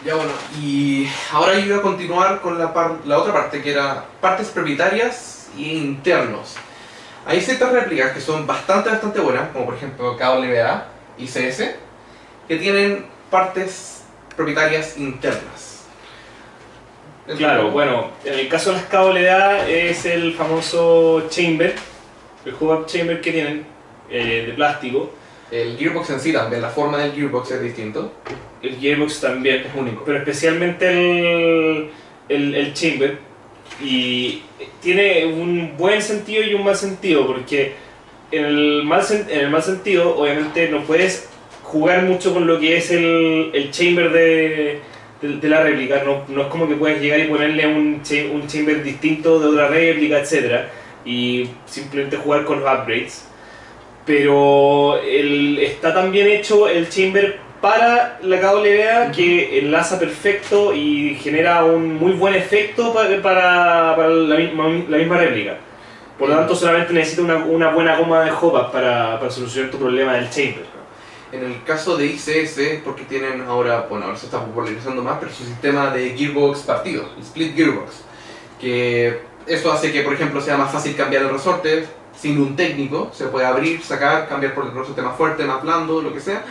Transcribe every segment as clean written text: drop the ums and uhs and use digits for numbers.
Ya bueno, y ahora yo iba a continuar con la otra parte, que era partes propietarias e internos. Hay ciertas réplicas que son bastante buenas, como por ejemplo KWA y CS, que tienen partes propietarias internas. Claro, bueno, en el caso de las KWA es el famoso chamber, el hub chamber que tienen de plástico. El gearbox en sí también, la forma del gearbox es distinto. El gearbox también Es único. pero especialmente el chamber, y tiene un buen sentido y un mal sentido, porque en el mal sentido obviamente no puedes jugar mucho con lo que es el chamber de la réplica. No es como que puedes llegar y ponerle un chamber distinto de otra réplica, etc. y simplemente jugar con los upgrades. Pero está tan bien hecho el chamber para la KWA que enlaza perfecto y genera un muy buen efecto para la misma réplica. Por lo tanto, solamente necesita una buena goma de hop para solucionar tu problema del chamber. En el caso de ICS, porque tienen ahora, bueno, ahora se está popularizando más, pero su sistema de gearbox partido, el split gearbox, que eso hace que, por ejemplo, sea más fácil cambiar el resorte sin un técnico, se puede abrir, sacar, cambiar por el resorte más fuerte, más blando, lo que sea.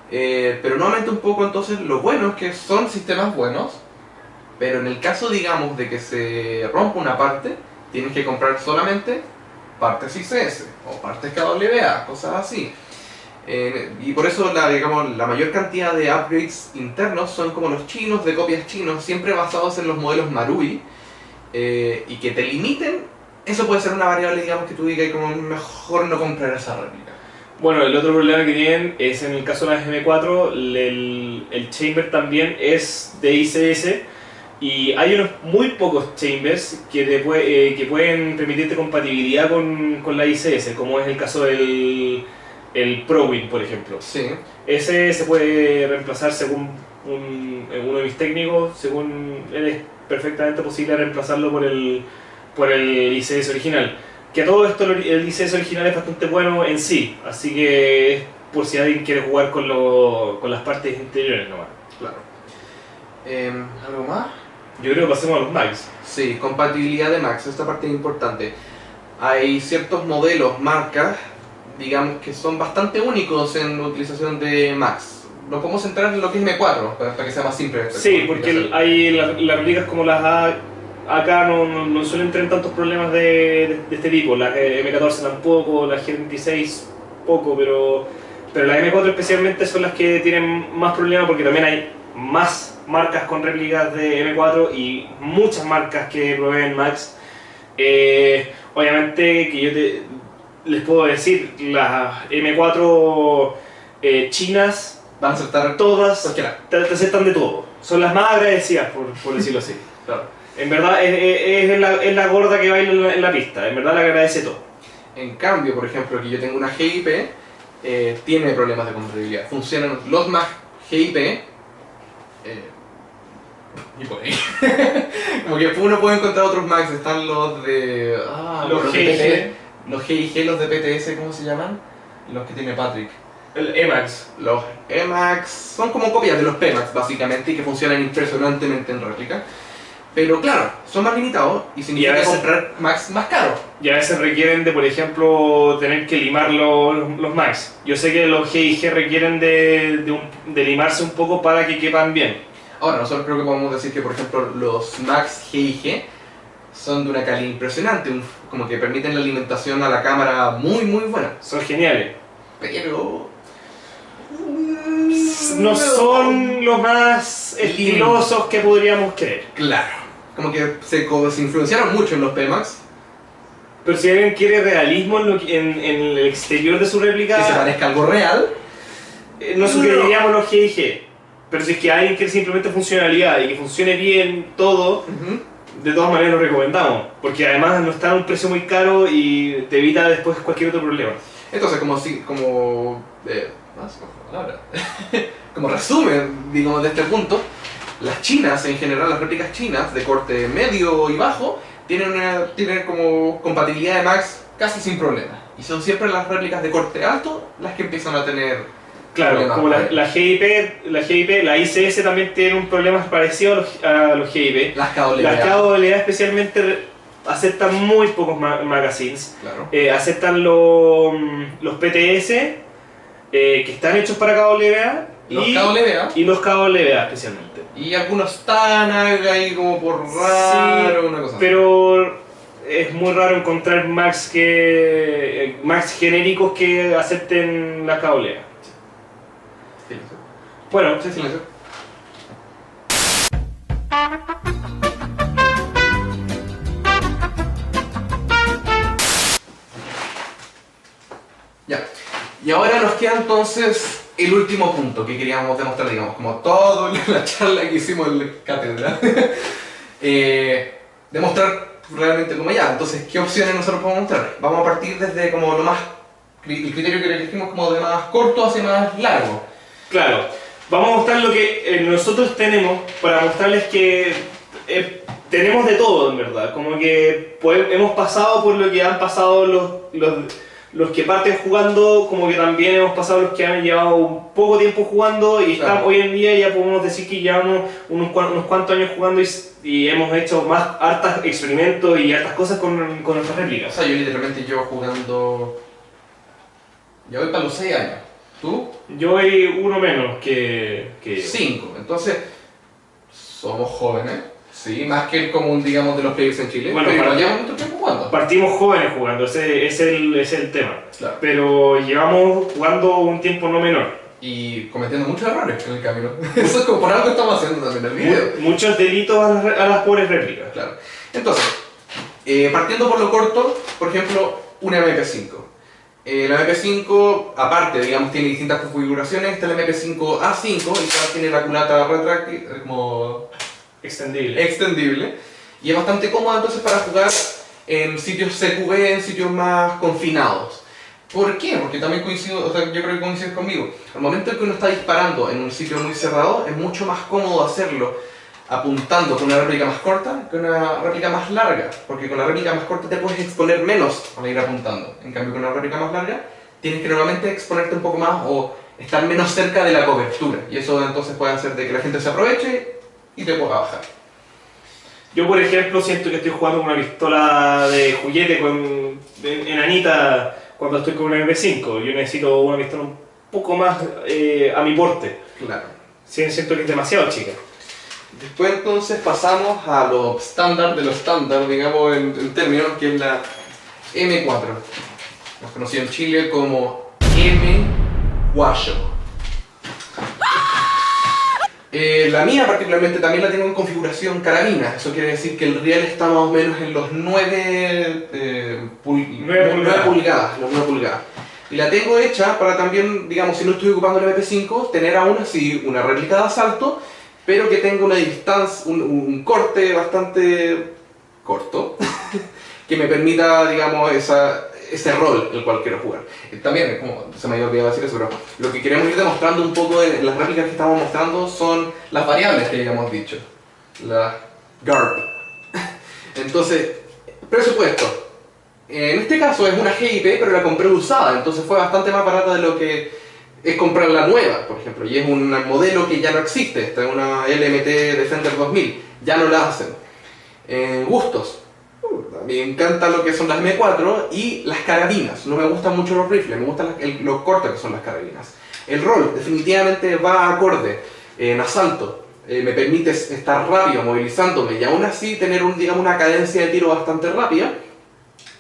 Pero nuevamente un poco entonces lo bueno es que son sistemas buenos, pero en el caso, digamos, de que se rompa una parte, tienes que comprar solamente partes ICS o partes KWA, cosas así. Y por eso digamos, la mayor cantidad de upgrades internos son como los chinos, de copias chinos, siempre basados en los modelos Marui, y que te limiten. Eso puede ser una variable, digamos, que tú digas como mejor no comprar esa réplica. Bueno, el otro problema que tienen es en el caso de las M4, el chamber también es de ICS, y hay unos muy pocos chambers que pueden permitirte compatibilidad con la ICS, como es el caso del ProWin, por ejemplo. Sí. Ese se puede reemplazar según uno de mis técnicos, según él es perfectamente posible reemplazarlo por el ICS original. Que a todo esto el ICS original es bastante bueno en sí, así que es por si alguien quiere jugar con las partes interiores nomás. Claro. ¿Algo más? Yo creo que pasemos a los Max. Sí, compatibilidad de Max, esta parte es importante. Hay ciertos modelos, marcas, digamos que son bastante únicos en la utilización de Max. Nos podemos centrar en lo que es M4, para que sea más simple. Sí, porque hay las réplicas como las acá no suelen tener tantos problemas de este tipo. Las M14 tampoco, las G36 poco, pero las M4 especialmente son las que tienen más problemas, porque también hay más marcas con réplicas de M4 y muchas marcas que proveen Max. Obviamente que les puedo decir, las M4 chinas van a aceptar todas, te aceptan de todo. Son las más agradecidas, por decirlo así. Claro. En verdad es la gorda que baila en la pista, en verdad le agradece todo. En cambio, por ejemplo, que yo tengo una GIP, tiene problemas de compatibilidad. Funcionan los Max GIP, y por ahí. Como que uno puede encontrar otros Max, están los de... los GIG. Los GIG, los de PTS, ¿cómo se llaman? Los que tiene Patrick. El Emax. Los Emax son como copias de los PMAX, básicamente, y que funcionan impresionantemente en réplica. Pero claro, son más limitados y significa comprar Max más caro. Y a veces requieren de, por ejemplo, tener que limar los Max. Yo sé que los GIG requieren de limarse un poco para que quepan bien. Ahora, nosotros creo que podemos decir que, por ejemplo, los Max GIG son de una calidad impresionante, como que permiten la alimentación a la cámara muy buena. Son geniales. Pero... no son los más estilosos que podríamos creer. Claro. Como que se influenciaron mucho en los PMAX. Pero si alguien quiere realismo en el exterior de su réplica, que se parezca a algo real, no sugeriríamos los GIG. Pero si es que alguien quiere simplemente funcionalidad y que funcione bien todo, de todas maneras lo recomendamos. Porque además no está a un precio muy caro y te evita después cualquier otro problema. Entonces, como resumen, digamos, de este punto, las chinas en general, las réplicas chinas de corte medio y bajo, tienen como compatibilidad de Max casi sin problema. Y son siempre las réplicas de corte alto las que empiezan a tener Claro, problemas como por ahí. la ICS también tiene un problema parecido a los GIP. Las KWA. Las KWA especialmente aceptan muy pocos magazines. Claro. Aceptan los PTS que están hechos para KWA Los KWA. y los KWA especialmente. Y algunos TANAG ahí como por raro, una cosa así. Pero es muy raro encontrar Max genéricos que acepten la KWA. Silencio. Bueno, Sí, silencio. Ya. Y ahora nos queda entonces el último punto que queríamos demostrar, digamos, como todo la charla que hicimos en la cátedra. Demostrar realmente como ya. Entonces, ¿qué opciones nosotros podemos mostrar? Vamos a partir desde como lo más, el criterio que elegimos como de más corto hacia más largo. claro, vamos a mostrar lo que nosotros tenemos para mostrarles que tenemos de todo en verdad. Como que hemos pasado por lo que han pasado los que parten jugando, como que también hemos pasado los que han llevado un poco tiempo jugando y Claro. hoy en día ya podemos decir que llevamos unos cuantos años jugando y hemos hecho hartas experimentos y hartas cosas con nuestras O réplicas. sea, yo literalmente llevo jugando... Ya voy para los 6 años. ¿Tú? Yo voy uno menos que 5. Entonces, somos jóvenes. Sí, más que el común, digamos, de los players en Chile. Bueno, pero para- llevamos mucho tiempo jugando. Partimos jóvenes jugando, ese es el tema. Claro. Pero llevamos jugando un tiempo no menor. Y cometiendo muchos errores en el camino. Eso es como por algo que estamos haciendo también en el video. Muchos delitos a las pobres réplicas. Claro. Entonces, partiendo por lo corto, por ejemplo, una MP5. La MP5, aparte, digamos, tiene distintas configuraciones. Está la MP5 A5 y ya tiene la culata retráctil, como Extendible. extendible. Y es bastante cómoda entonces para jugar en sitios CQB, en sitios más confinados. ¿Por qué? Porque también coincido, o sea, yo creo que coincides conmigo. Al momento en que uno está disparando en un sitio muy cerrado, es mucho más cómodo hacerlo apuntando con una réplica más corta que una réplica más larga. Porque con la réplica más corta te puedes exponer menos al ir apuntando. En cambio, con una réplica más larga, tienes que normalmente exponerte un poco más o estar menos cerca de la cobertura. Y eso entonces puede hacer de que la gente se aproveche y te pueda bajar. Yo, por ejemplo, siento que estoy jugando con una pistola de juguete enanita cuando estoy con una MP5. Yo necesito una pistola un poco más a mi porte. Claro. Sí, siento que es demasiado chica. Después entonces pasamos a lo estándar de lo estándar, digamos en términos, que es la M4. Más conocido en Chile como M Guayo. La mía particularmente también la tengo en configuración carabina. Eso quiere decir que el riel está más o menos en los 9 pulgadas. Los 9 pulgadas. Y la tengo hecha para también, digamos, si no estoy ocupando el MP5, tener aún así una réplica de asalto, pero que tenga una distancia, un corte bastante corto, que me permita, digamos, ese rol el cual quiero jugar. También, como se me había olvidado decir eso, pero lo que queremos ir demostrando un poco en las réplicas que estamos mostrando son las variables que habíamos dicho, la GARP. Entonces, presupuesto. En este caso es una GIP, pero la compré usada, entonces fue bastante más barata de lo que es comprar la nueva, por ejemplo, y es un modelo que ya no existe. Esta es una LMT Defender 2000, ya no la hacen. Gustos. A mí me encanta lo que son las M4 y las carabinas. No me gustan mucho los rifles, me gustan lo cortas que son las carabinas. El rol definitivamente va acorde en asalto. Me permite estar rápido, movilizándome y aún así tener digamos, una cadencia de tiro bastante rápida.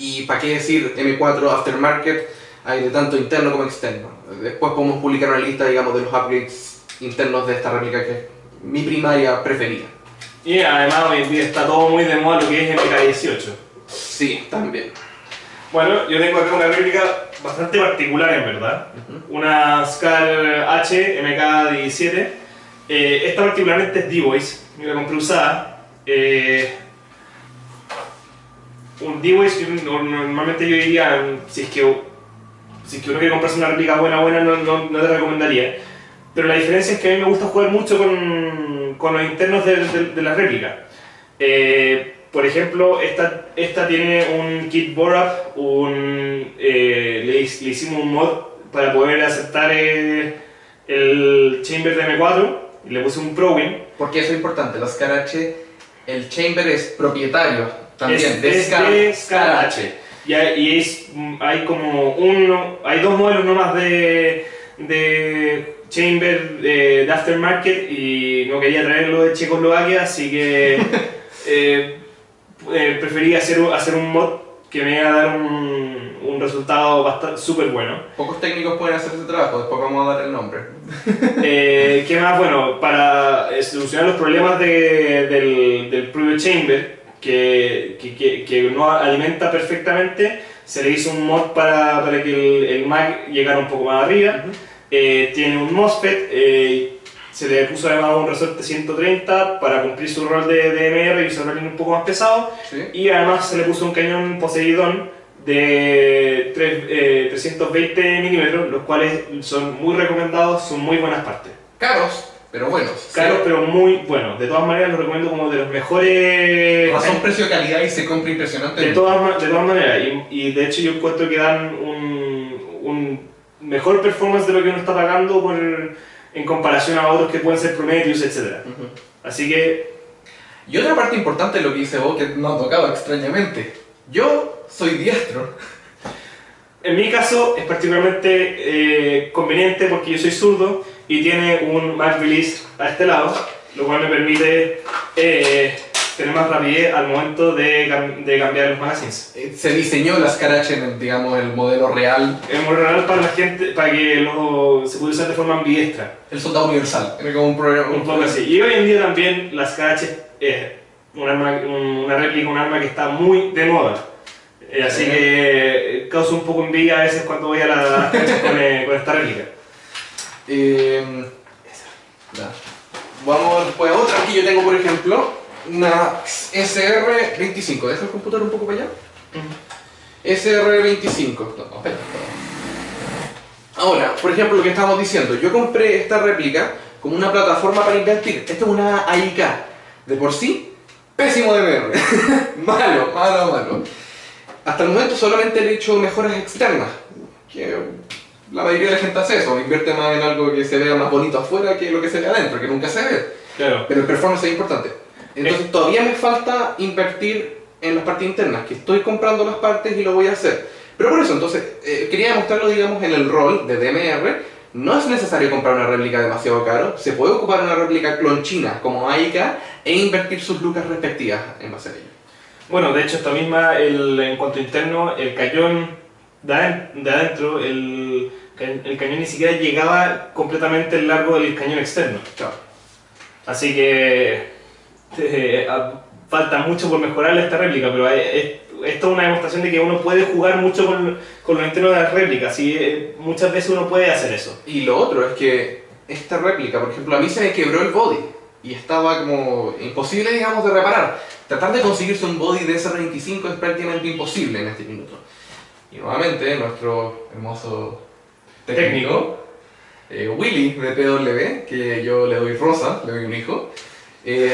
Y para qué decir M4 Aftermarket, hay de tanto interno como externo. Después podemos publicar una lista, digamos, de los upgrades internos de esta réplica que es mi primaria preferida. Y además hoy en día está todo muy de moda lo que es MK18. Sí, también. Bueno, yo tengo acá una réplica bastante particular en verdad. Una Scar H MK17. Esta particularmente es D-Voice, yo la compré usada. Un D-Voice, normalmente yo diría, si es que uno quiere comprarse una réplica buena, no te recomendaría. Pero la diferencia es que a mí me gusta jugar mucho con los internos de la réplica. Por ejemplo, esta tiene un kit Borup, le hicimos un mod para poder aceptar el chamber de M4 y le puse un ProWin. Porque eso es importante, la Scarache, el chamber es propietario también Es de de Scarache. Hay como hay dos modelos nomás de chamber de aftermarket y no quería traerlo de Checoslovaquia, así que preferí hacer un mod que me iba a dar un resultado bastante súper bueno. Pocos técnicos pueden hacer ese trabajo, después vamos a dar el nombre. ¿Qué más? Bueno, para solucionar los problemas del propio chamber, que no alimenta perfectamente, se le hizo un mod para que el Mac llegara un poco más arriba. Tiene un MOSFET, se le puso además un resorte 130 para cumplir su rol de DMR y su rol un poco más pesado. ¿Sí? Y además se le puso un cañón Poseidón de 320 milímetros, los cuales son muy recomendados, son muy buenas partes. Caros, pero buenos. Caros, ¿Sí? pero muy buenos. De todas maneras, los recomiendo como de los mejores. Razón, precio, calidad y se compra impresionante. De todas maneras. Y de hecho, yo encuentro que dan un mejor performance de lo que uno está pagando en comparación a otros que pueden ser Prometheus, etc. Así que. Y otra parte importante de lo que dice vos, que no ha tocado extrañamente. Yo soy diestro. En mi caso es particularmente conveniente porque yo soy zurdo y tiene un Mac Release a este lado, lo cual me permite tener más rapidez al momento de cambiar los magazines. Se diseñó la Scarache en el modelo real. Es muy real para la gente, para que se pueda usar de forma ambidiestra. El soldado universal. Era como un programa. Un poco así. Y hoy en día también la Scarache es una réplica, un arma que está muy de moda. Así que causa un poco envidia a veces cuando voy a la con esta réplica. Vamos después a otra que yo tengo, por ejemplo, una SR25. Deja el computador un poco para allá. SR25. No, espera. Ahora, por ejemplo, lo que estábamos diciendo, yo compré esta réplica como una plataforma para invertir. Esta es una AIK. De por sí, pésimo DMR. malo. Hasta el momento solamente le he hecho mejoras externas, que la mayoría de la gente hace eso, invierte más en algo que se vea más bonito afuera que lo que se ve adentro, que nunca se ve. Claro. Pero el performance es importante. Entonces todavía me falta invertir en las partes internas, que estoy comprando las partes y lo voy a hacer. Pero por eso, entonces, quería demostrarlo, digamos, en el rol de DMR. No es necesario comprar una réplica demasiado caro, se puede ocupar una réplica clon china como AIK e invertir sus lucas respectivas en base a ello. Bueno, de hecho, esta misma, en cuanto a interno, el cañón de adentro, el cañón ni siquiera llegaba completamente el largo del cañón externo. Claro. Así que falta mucho por mejorar esta réplica, pero esto es una demostración de que uno puede jugar mucho con los internos de las réplicas y muchas veces uno puede hacer eso. Y lo otro es que esta réplica, por ejemplo, a mí se me quebró el body y estaba como imposible, digamos, de reparar. Tratar de conseguirse un body de SR25 es prácticamente imposible en este minuto. Y nuevamente, nuestro hermoso técnico, Willy de PW, que yo le doy rosa, le doy un hijo,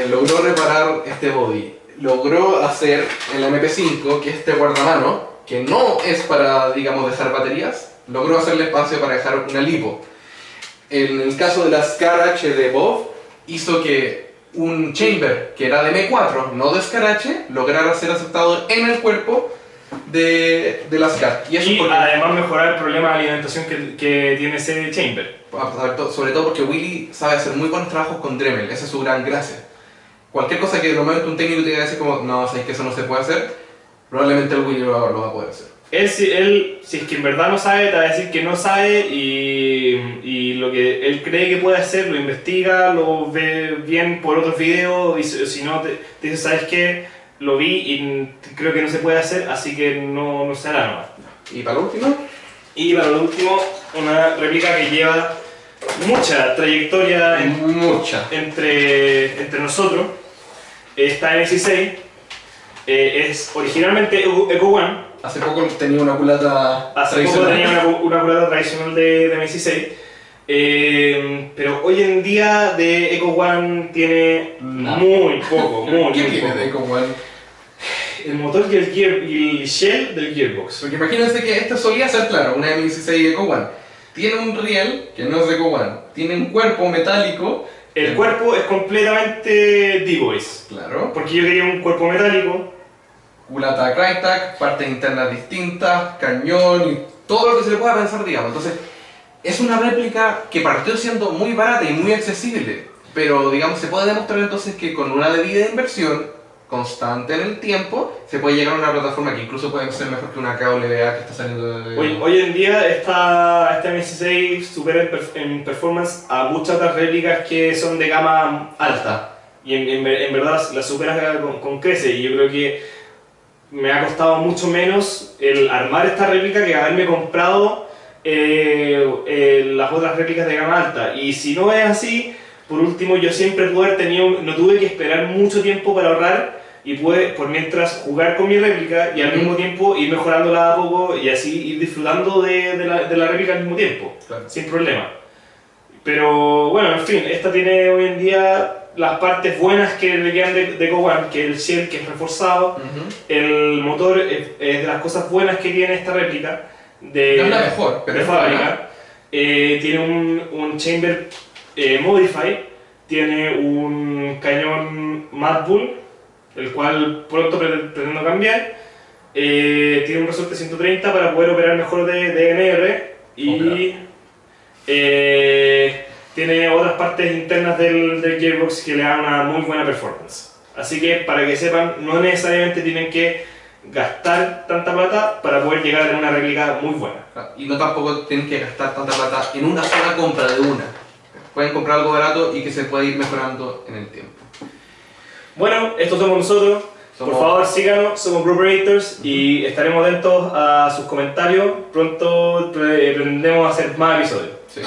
logró reparar este body. Logró hacer el MP5, que este guardamano, que no es para, digamos, dejar baterías, logró hacerle espacio para dejar una lipo. En el caso de la Scarache de Bob, hizo que un chamber que era de M4, no de Scarache, lograra ser aceptado en el cuerpo de la Scar. Y además mejorar el problema de alimentación que tiene ese chamber. Sobre todo porque Willy sabe hacer muy buenos trabajos con Dremel, esa es su gran gracia. Cualquier cosa que normalmente un técnico te diga decir como, no, sabes que eso no se puede hacer, probablemente el Willy lo va a poder hacer. Él, si es que en verdad no sabe, te va a decir que no sabe y lo que él cree que puede hacer, lo investiga, lo ve bien por otros videos y si no, te dice, ¿sabes qué? Lo vi y creo que no se puede hacer, así que no se hará nomás. ¿Y para lo último? Y para lo último, una réplica que lleva mucha trayectoria entre nosotros. Esta M16 es originalmente Eco One. Hace poco tenía una culata tradicional de M16, pero hoy en día de Eco One tiene muy poco. ¿Qué tiene de Eco One? El motor y el shell del gearbox. Porque imagínense que esta solía ser, claro, una M16 Eco One, tiene un riel, que no es de Kowan, tiene un cuerpo metálico. El cuerpo es completamente D-Boys. Claro. Porque yo quería un cuerpo metálico. Culata Crytek, partes internas distintas, cañón y todo lo que se le pueda pensar, digamos. Entonces, es una réplica que partió siendo muy barata y muy accesible, pero digamos se puede demostrar entonces que con una debida inversión constante en el tiempo se puede llegar a una plataforma que incluso puede ser mejor que una KWA que está saliendo de... Hoy en día esta M16 supera en performance a muchas otras réplicas que son de gama alta. Y en verdad la supera con crece. Y yo creo que me ha costado mucho menos el armar esta réplica que haberme comprado las otras réplicas de gama alta. Y si no es así, por último yo siempre pude haber tenido, no tuve que esperar mucho tiempo para ahorrar y pude por mientras jugar con mi réplica y al mismo tiempo ir mejorándola a poco y así ir disfrutando de la réplica al mismo tiempo, Claro. sin problema. Pero bueno, en fin, esta tiene hoy en día las partes buenas que le quedan de Kowan, que el shell que es reforzado, el motor es de las cosas buenas que tiene esta réplica de, no es la mejor, pero de es fábrica. Tiene un chamber Modify, tiene un cañón Mad Bull, el cual pronto pretendo cambiar, tiene un resorte 130 para poder operar mejor de DNR y tiene otras partes internas del gearbox que le dan una muy buena performance. Así que para que sepan, no necesariamente tienen que gastar tanta plata para poder llegar a tener una réplica muy buena. Y no tampoco tienen que gastar tanta plata en una sola compra de una. Pueden comprar algo barato y que se puede ir mejorando en el tiempo. Bueno, estos somos nosotros. Por favor síganos, somos Brooperators y estaremos atentos a sus comentarios. Pronto pretendemos hacer más episodios. Sí.